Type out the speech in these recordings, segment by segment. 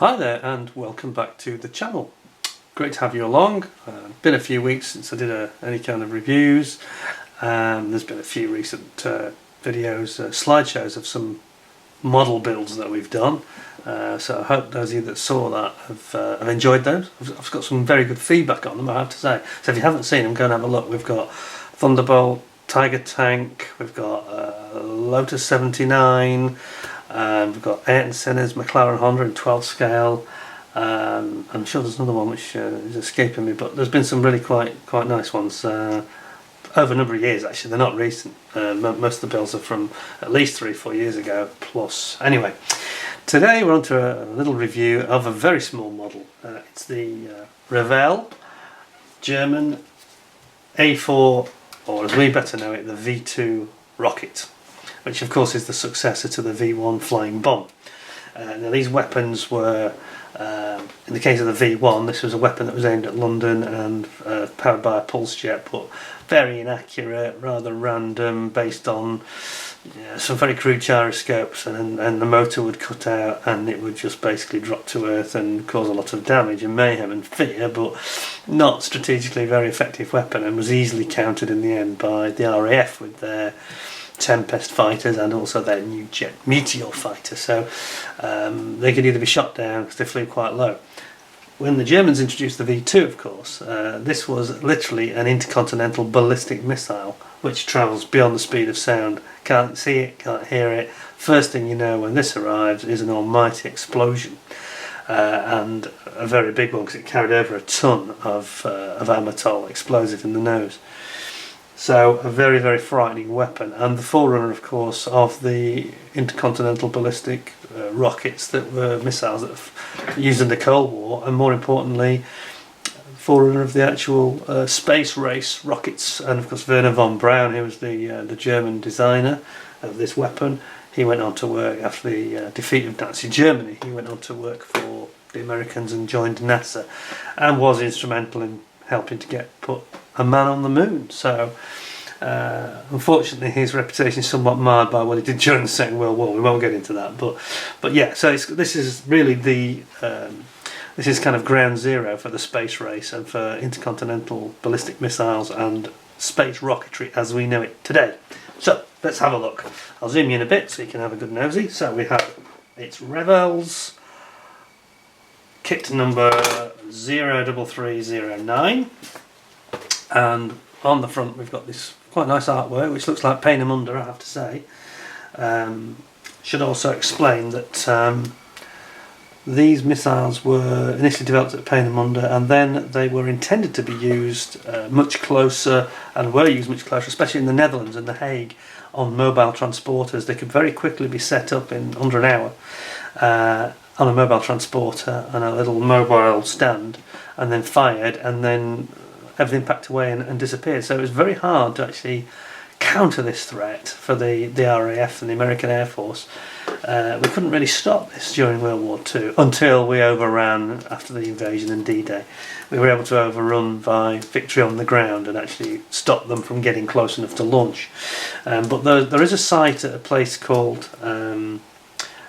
Hi there and welcome back to the channel. Great to have you along. Been a few weeks since I did any kind of reviews. There's been a few recent videos, slideshows of some model builds that we've done. So I hope those of you that saw that have enjoyed those. I've got some very good feedback on them, I have to say. So if you haven't seen them, go and have a look. We've got Thunderbolt, Tiger Tank, we've got Lotus 79, we've got Ayrton Senna's McLaren Honda in 12 scale. I'm sure there's another one which is escaping me, but there's been some really quite nice ones over a number of years. Actually, they're not recent. Most of the builds are from at least 3-4 years ago plus. Anyway, today we're on to a little review of a very small model. It's the Revell German A4, or as we better know it, the V2 rocket, which of course is the successor to the V1 flying bomb. Now these weapons were, in the case of the V1, this was a weapon that was aimed at London and powered by a pulse jet, but very inaccurate, rather random, based on some very crude gyroscopes, and the motor would cut out and it would just basically drop to earth and cause a lot of damage and mayhem and fear, but not strategically very effective weapon, and was easily countered in the end by the RAF with their Tempest fighters and also their new jet Meteor fighter. So they could either be shot down because they flew quite low. When the Germans introduced the V2, of course, this was literally an intercontinental ballistic missile which travels beyond the speed of sound. Can't see it, can't hear it. First thing you know when this arrives is an almighty explosion, and a very big one because it carried over a ton of amatol explosive in the nose. So a very, very frightening weapon, and the forerunner, of course, of the intercontinental ballistic rockets that were missiles that were used in the Cold War, and more importantly, forerunner of the actual space race rockets. And of course, Werner von Braun, who was the German designer of this weapon, he went on to work after the defeat of Nazi Germany. He went on to work for the Americans and joined NASA, and was instrumental in helping to put a man on the moon. So unfortunately his reputation is somewhat marred by what he did during the Second World War. We won't get into that, but yeah, so this is really this is kind of ground zero for the space race and for intercontinental ballistic missiles and space rocketry as we know it today. So let's have a look. I'll zoom you in a bit so you can have a good nosy. So we have, it's Revell's kit number 03309, and on the front we've got this quite nice artwork which looks like Peenemünde, I have to say. Should also explain that these missiles were initially developed at Peenemünde, and then they were intended to be used much closer, and were used much closer, especially in the Netherlands and The Hague, on mobile transporters. They could very quickly be set up in under an hour on a mobile transporter and a little mobile stand, and then fired, and then everything packed away and disappeared. So it was very hard to actually counter this threat for the RAF and the American Air Force. We couldn't really stop this during World War II until we overran after the invasion and D-Day. We were able to overrun by victory on the ground and actually stop them from getting close enough to launch. But there is a site at a place called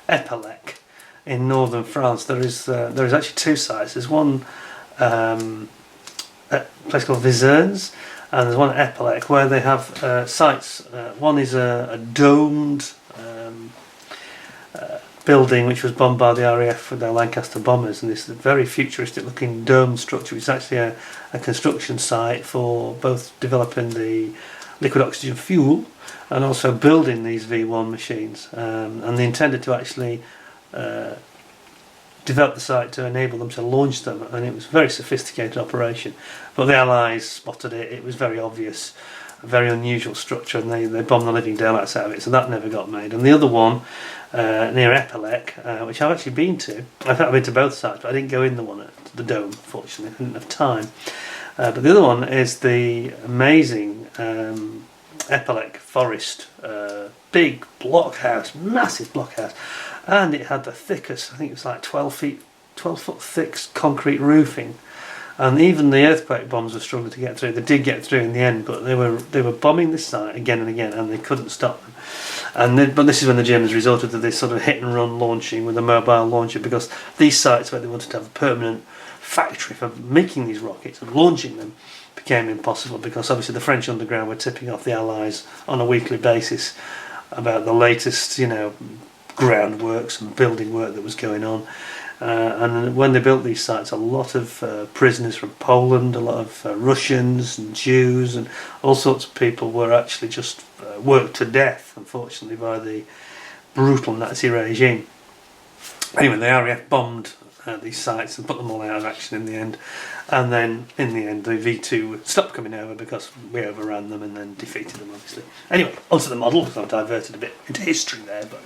Epelec in northern France. There is actually two sites. There's one at a place called Vengence, and there's one at Epelec where they have sites. One is a domed building which was bombed by the RAF with their Lancaster bombers, and this very futuristic looking dome structure, which is actually a construction site for both developing the liquid oxygen fuel and also building these V1 machines, and they intended to actually develop the site to enable them to launch them, and it was a very sophisticated operation, but the Allies spotted it. It was very obvious, a very unusual structure, and they bombed the living daylights out of it, so that never got made. And the other one near Epelec, which I've actually been to, I've been to both sites, but I didn't go in the one at the dome, fortunately, I didn't have time. But the other one is the amazing Epelec Forest, big blockhouse, massive blockhouse, and it had the thickest, I think it was like 12 foot thick concrete roofing, and even the earthquake bombs were struggling to get through. They did get through in the end, but they were bombing this site again and again, and they couldn't stop them. But this is when the Germans resorted to this sort of hit and run launching with a mobile launcher, because these sites where they wanted to have a permanent factory for making these rockets and launching them became impossible, because obviously the French underground were tipping off the Allies on a weekly basis about the latest, groundworks and building work that was going on. And when they built these sites, a lot of prisoners from Poland, a lot of Russians and Jews and all sorts of people were actually just worked to death, unfortunately, by the brutal Nazi regime. Anyway, the RAF bombed these sites and put them all out of action in the end. And then, in the end, the V2 stopped coming over because we overran them and then defeated them, obviously. Anyway, onto the model, because I've diverted a bit into history there, but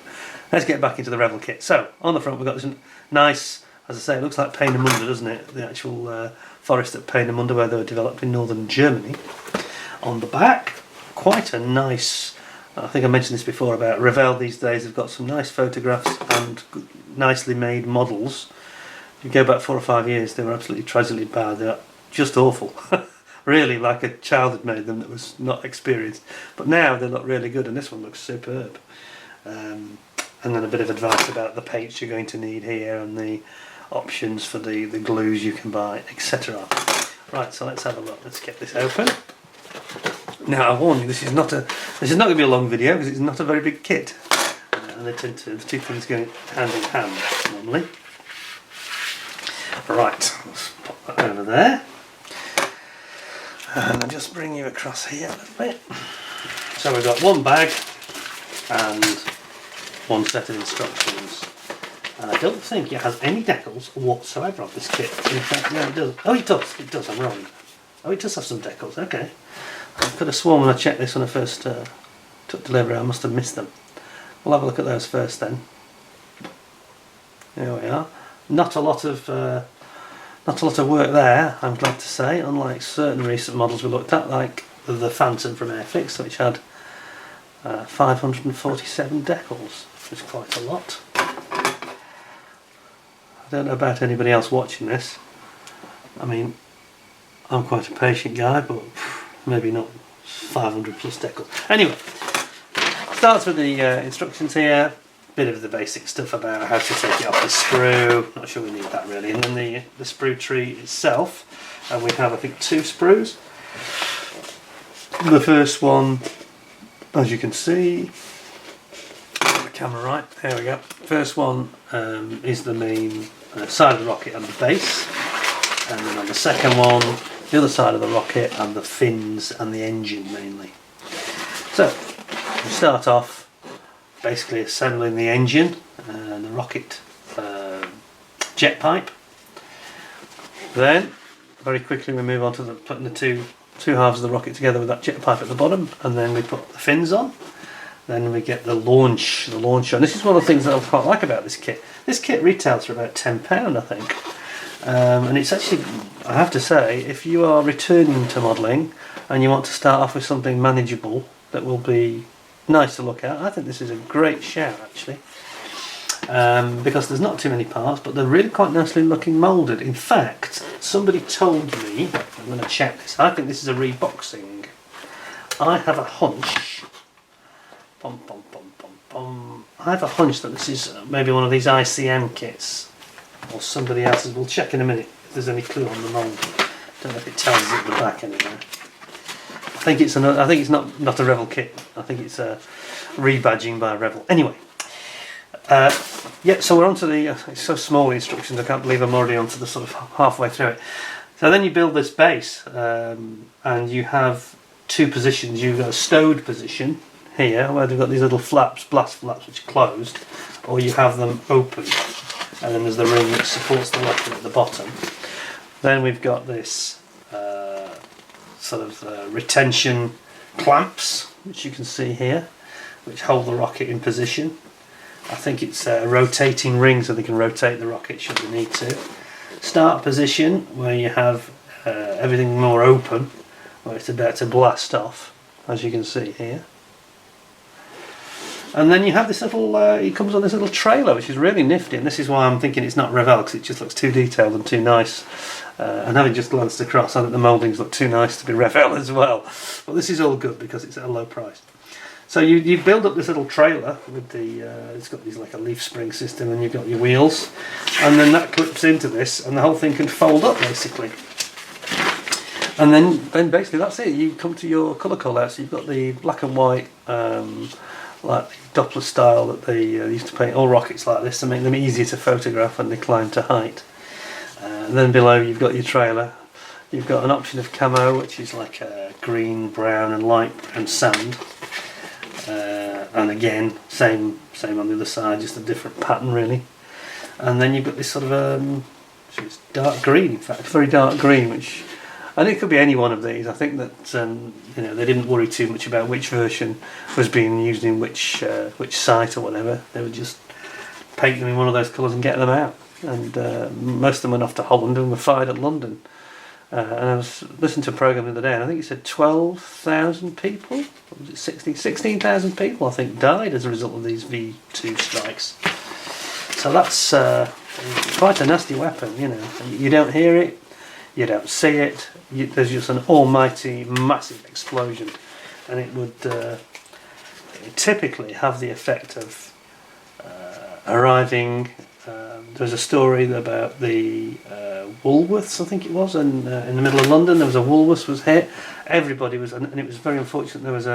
let's get back into the Revell kit. So, on the front we've got this nice, as I say, it looks like Peenemünde, doesn't it? The actual forest at Peenemünde, where they were developed in northern Germany. On the back, quite a nice, I think I mentioned this before about Revell these days, have got some nice photographs and nicely made models. If you go back 4 or 5 years, they were absolutely tragically bad. They're just awful. Really, like a child had made them that was not experienced. But now they look really good, and this one looks superb. And then a bit of advice about the paints you're going to need here and the options for the glues you can buy, etc. Right, so let's have a look. Let's get this open. Now, I warn you, this is not going to be a long video because it's not a very big kit, and the two things go hand in hand normally. Right, let's pop that over there, and I'll just bring you across here a little bit. So we've got one bag and one set of instructions, and I don't think it has any decals whatsoever on this kit. In fact, no, it does. Oh, it does, I'm wrong. Oh, it does have some decals, okay. I could have sworn when I checked this when I first took delivery, I must have missed them. We'll have a look at those first then. There we are. Not a lot of work there, I'm glad to say, unlike certain recent models we looked at, like the Phantom from Airfix, which had 547 decals, which is quite a lot. I don't know about anybody else watching this. I mean, I'm quite a patient guy, but maybe not 500 plus decals. Anyway, starts with the instructions here. Bit of the basic stuff about how to take it off the sprue. Not sure we need that really. And then the sprue tree itself. And we have, I think, 2 sprues. The first one, as you can see, the camera right, there we go. First one is the main side of the rocket and the base. And then on the second one, the other side of the rocket and the fins and the engine mainly. So, we start off basically assembling the engine and the rocket jet pipe. Then, very quickly we move on to putting the two halves of the rocket together with that jet pipe at the bottom, and then we put the fins on. Then we get the launcher. And this is one of the things that I quite like about this kit. This kit retails for about £10, I think. And it's actually, I have to say, if you are returning to modelling and you want to start off with something manageable that will be nice to look at, I think this is a great shout actually, because there's not too many parts, but they're really quite nicely looking moulded. In fact, somebody told me, I'm going to check this, I think this is a reboxing. I have a hunch, I have a hunch that this is maybe one of these ICM kits, or somebody else's. We'll check in a minute if there's any clue on the mould. Don't know if it tells us at the back anyway. I think it's not a Revell kit. I think it's a rebadging by Revell. Anyway, yeah. So we're on to the. It's so small, the instructions. I can't believe I'm already onto the sort of halfway through it. So then you build this base, and you have 2 positions. You've got a stowed position here, where they've got these little flaps, blast flaps, which are closed, or you have them open, and then there's the ring that supports the rocket at the bottom. Then we've got this sort of retention clamps, which you can see here, which hold the rocket in position. I think it's a rotating ring, so they can rotate the rocket should they need to. Start position, where you have everything more open, where it's about to blast off, as you can see here. And then you have this little, it comes on this little trailer, which is really nifty, and this is why I'm thinking it's not Revell, because it just looks too detailed and too nice. And having just glanced across, I think the mouldings look too nice to be Revell as well. But this is all good because it's at a low price. So you build up this little trailer with the it's got these like a leaf spring system, and you've got your wheels, and then that clips into this, and the whole thing can fold up basically. And then basically that's it. You come to your colour call-out. So you've got the black and white, like the Doppler style that they used to paint all rockets like this to make them easier to photograph when they climb to height. And then below you've got your trailer. You've got an option of camo, which is like green, brown, and light brown sand. And again, same on the other side, just a different pattern really. And then you've got this sort of it's dark green, in fact, very dark green, which. And it could be any one of these. I think that they didn't worry too much about which version was being used in which site or whatever. They would just paint them in one of those colours and get them out. And most of them went off to Holland and were fired at London. And I was listening to a programme the other day, and I think it said 12,000 people, or was it 16,000 people, I think, died as a result of these V2 strikes. So that's quite a nasty weapon. You don't hear it. You don't see it. There's just an almighty, massive explosion, and it would typically have the effect of arriving. There's a story about the Woolworths, I think it was, and in the middle of London there was a Woolworths was hit. Everybody was, and it was very unfortunate. There was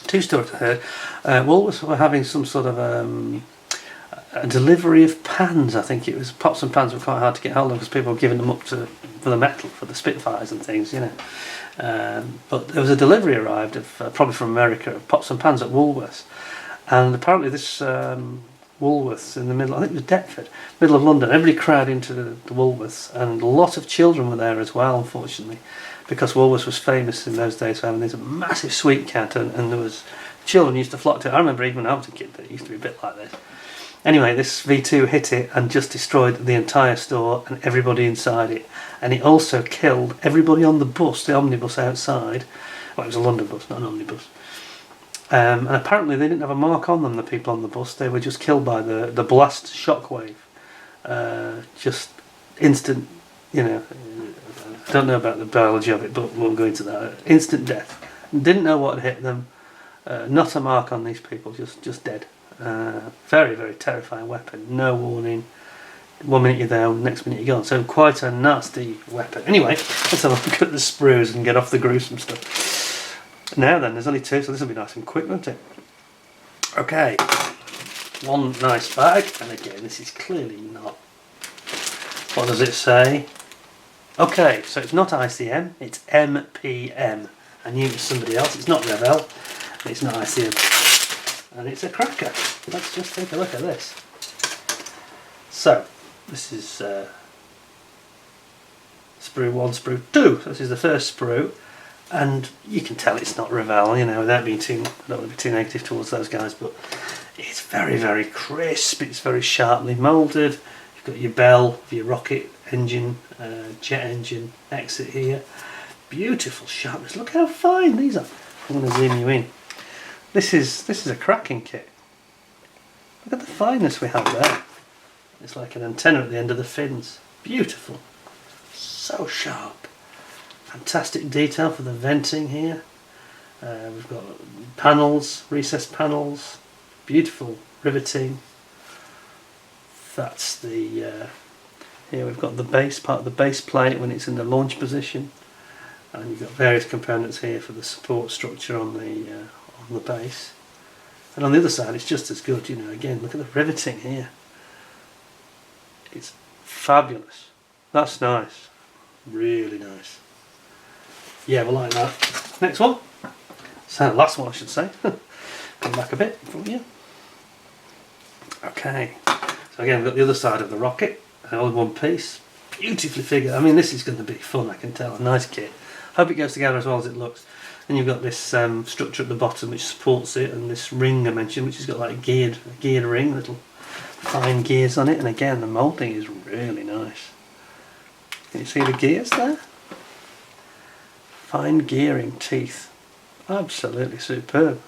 two stories I heard. Woolworths were having some sort of a delivery of pans. I think it was pots and pans were quite hard to get hold of because people were giving them up for the metal, for the Spitfires and things, but there was a delivery arrived of probably from America of pots and pans at Woolworths, and apparently this Woolworths in the middle, I think it was Deptford, middle of London, everybody crowded into the Woolworths, and a lot of children were there as well, unfortunately, because Woolworths was famous in those days for having this massive sweet counter, and there was children used to flock to it. I remember even when I was a kid that it used to be a bit like this. Anyway, this V2 hit it and just destroyed the entire store and everybody inside it. And it also killed everybody on the bus, the omnibus outside. Well, it was a London bus, not an omnibus. And apparently they didn't have a mark on them, the people on the bus. They were just killed by the blast shockwave. Just instant, I don't know about the biology of it, but we'll go into that. Instant death. Didn't know what had hit them. Not a mark on these people, just dead. Very, very terrifying weapon. No warning. 1 minute you're there, next minute you're gone. So quite a nasty weapon. Anyway, let's have a look at the sprues and get off the gruesome stuff. Now then, there's only two, so this will be nice and quick, won't it? Okay, one nice bag, and again, this is clearly not. What does it say? Okay, so it's not ICM, it's MPM. I knew it was somebody else. It's not Revell, it's not ICM. And it's a cracker. Let's just take a look at this. So, this is sprue 1, sprue 2. So this is the first sprue, and you can tell it's not Revell, without being I don't want to be too negative towards those guys, but it's very, very crisp. It's very sharply moulded. You've got your bell for your rocket engine, jet engine exit here. Beautiful sharpness. Look how fine these are. I'm going to zoom you in. This is a cracking kit. Look at the fineness we have there. It's like an antenna at the end of the fins. Beautiful. So sharp. Fantastic detail for the venting here. We've got panels, recessed panels. Beautiful riveting. That's the... here we've got the base, part of the base plate when it's in the launch position. And you've got various components here for the support structure on the base, and on the other side it's just as good. Again, look at the riveting here. It's fabulous. That's nice, really nice. Yeah, we like that. Next one. So last one, I should say. Come back a bit from you. Okay, so again we've got the other side of the rocket, all in one piece, beautifully figured. I mean, this is going to be fun, I can tell. A nice kit. Hope it goes together as well as it looks. And you've got this structure at the bottom which supports it, and this ring I mentioned, which has got like a geared ring, little fine gears on it. And again, the moulding is really nice. Can you see the gears there? Fine gearing teeth, absolutely superb.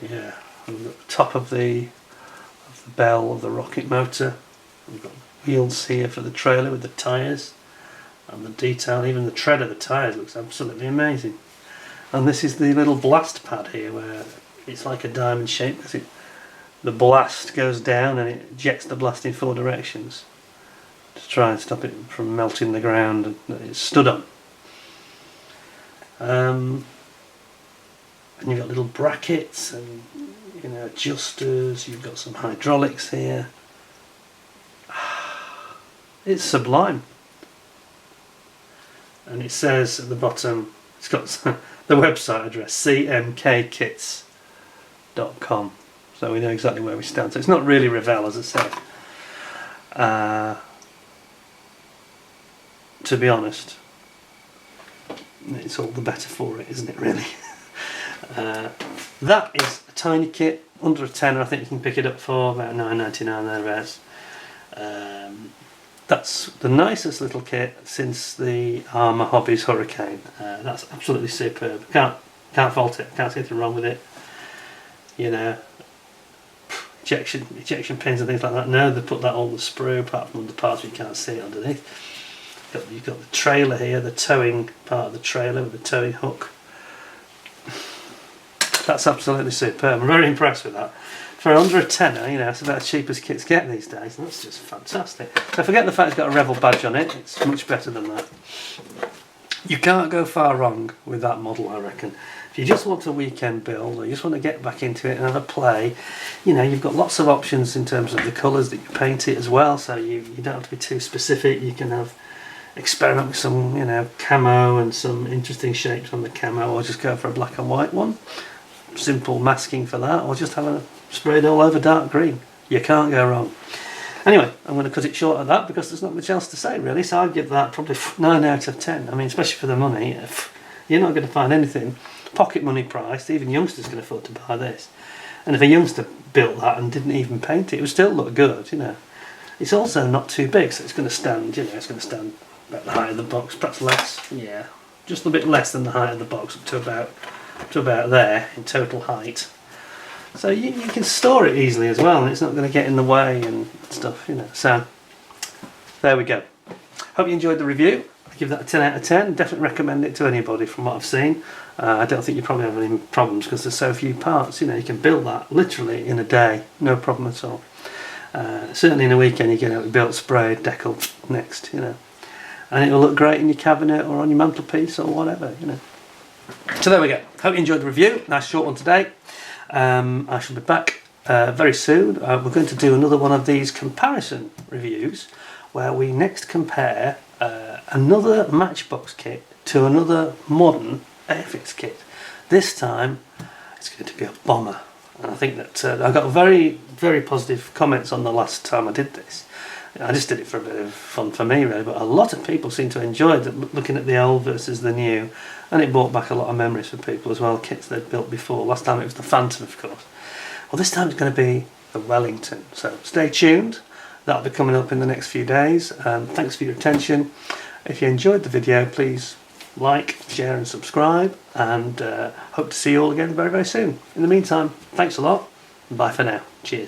Yeah, and we've got the top of the bell of the rocket motor. We've got wheels here for the trailer with the tyres. And the detail, even the tread of the tyres looks absolutely amazing. And this is the little blast pad here, where it's like a diamond shape because the blast goes down and it ejects the blast in 4 directions to try and stop it from melting the ground that it's stood on. And you've got little brackets and adjusters. You've got some hydraulics here. It's sublime. And it says at the bottom, it's got the website address, cmkkits.com. So we know exactly where we stand. So it's not really Revell, as I said. To be honest, it's all the better for it, isn't it, really? That is a tiny kit, under a tenner. I think you can pick it up for about £9.99 thereabouts. That's the nicest little kit since the Armour Hobbies Hurricane. That's absolutely superb. Can't fault it. Can't see anything wrong with it. Ejection pins and things like that. No, they put that on the sprue, apart from the parts you can't see underneath. You've got the trailer here, the towing part of the trailer with the towing hook. That's absolutely superb. I'm very impressed with that. For under a tenner, it's about as cheap as kits get these days, and that's just fantastic. So forget the fact it's got a Revell badge on it, it's much better than that. You can't go far wrong with that model, I reckon. If you just want a weekend build, or you just want to get back into it and have a play, you've got lots of options in terms of the colours that you paint it as well, so you don't have to be too specific. You can experiment with some, camo and some interesting shapes on the camo, or just go for a black and white one. Simple masking for that, or just have a sprayed all over dark green. You can't go wrong. Anyway, I'm going to cut it short at that because there's not much else to say really, so I'd give that probably 9 out of 10. I mean, especially for the money, you're not going to find anything pocket money priced. Even youngsters can afford to buy this. And if a youngster built that and didn't even paint it, it would still look good, It's also not too big, so it's going to stand, it's going to stand about the height of the box, perhaps less, just a bit less than the height of the box, up to about there in total height. So you can store it easily as well, and it's not going to get in the way and stuff, So there we go. Hope you enjoyed the review. I give that a 10 out of 10. Definitely recommend it to anybody from what I've seen. I don't think you probably have any problems because there's so few parts. You can build that literally in a day, no problem at all. Certainly in a weekend you get it built, sprayed, deckled next, and it will look great in your cabinet or on your mantelpiece or whatever, So there we go. Hope you enjoyed the review. Nice short one today. I shall be back very soon. We're going to do another one of these comparison reviews where we next compare another Matchbox kit to another modern Airfix kit. This time it's going to be a bomber, and I think that I got very, very positive comments on the last time I did this. I just did it for a bit of fun for me really, but a lot of people seem to enjoy looking at the old versus the new, and it brought back a lot of memories for people as well, kits they'd built before. Last time it was the Phantom, of course. Well, this time it's going to be the Wellington, so stay tuned. That'll be coming up in the next few days. Thanks for your attention. If you enjoyed the video, please like, share and subscribe, and hope to see you all again very, very soon. In the meantime, thanks a lot, and bye for now. Cheers.